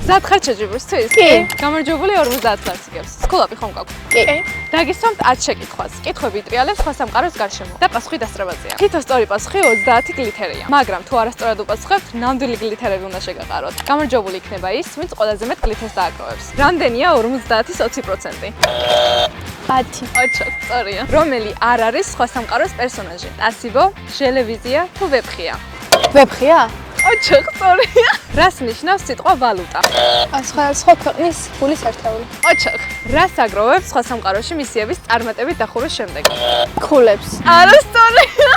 მზად ხარ ჩაჯიბრისთვის? კი. გამარჯვებული 50 ლარს იგებს. სკოლაპი ხომ გაქვს? კი. დაგისვამთ 10 შეკითხვას. კითხვები იტრიალებს სხვა სამყაროს გარშემო და პასუხი დასწრებაზეა. თითო სწორი პასუხი 30 გლითერია. მაგრამ თუ არასწორად უპასუხებთ, ნამდვილი გლითერები უნდა შეგაყაროთ. გამარჯვებული იქნება ის, ვინც ყველაზე მეტ გლითერს დააგროვებს. რამდენია 50-ის 20%? 10. ოჩო, სწორია. რომელი არ არის სხვა სამყაროს პერსონაჟი? ტასიბო, ჟელევიზია თუ ვეფხია? ვეფხია? ოჩო, სწორია. რას ნიშნავს სიტყვა ვალუტა? სხვა ქვეყნის ფულის ერთეული. ოჩო, რას აგროვებს სხვა სამყაროში მისიების წარმატებით დახურვის შემდეგ? ქულებს. არა, სწორია.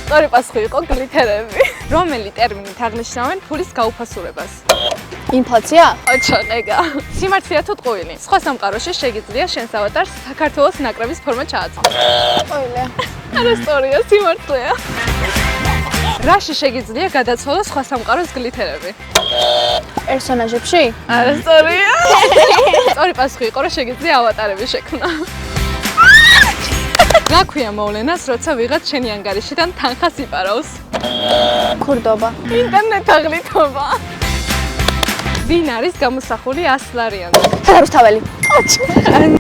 სწორი პასუხი იყო გლითერები. რომელი ტერმინით აღნიშნავენ ფულის გაუფასურებას? ინფლაცია? ოჩო, ეგა. სიმართლეა თუ ტყუილი? სხვა სამყაროში შეგიძლია შენს ავატარს საქართველოს ნაკრების ფორმა ჩააწყო. ყოილე. არა, სწორია, სიმართლეა. რაში შეგიძლია გადაცვალოს სხვა სამყაროს გლითერები? პერსონაჟებში? არა, სწორია. სწორი პასუხი იყო, რომ შეგიძლია ავატარები შექმნა. რა ქვია მოვლენას, როცა ვიღაც შენი ანგარიშიდან თანხას იპარავს? ქურდობა. ინტერნეტ აღლითობა. ვინ არის გამოსახული 100 ლარიანზე? რუსთაველი.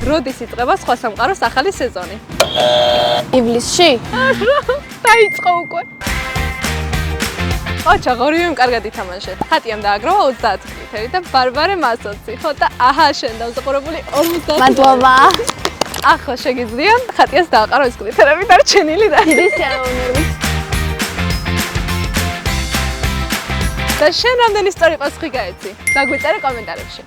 როდის იწყება სხვა სამყაროს ახალი სეზონი? ივლისში? დაიწყო უკვე. ოჩა, ღორიუმ კარგად ითამაშეთ. ხატიამ დააგროვა 30 გლითერი და ბარბარე მას 20. ხო და აჰა, შენ დამზაყურებული 50. მადლობა. ახლა შეგიძლია ხატიას დააყარო ეს გლითერები დარჩენილი და დიდი სიამოვნებით. და შენ რამდენი სწორი პასუხი გაეცი? დაგვიწერე კომენტარებში.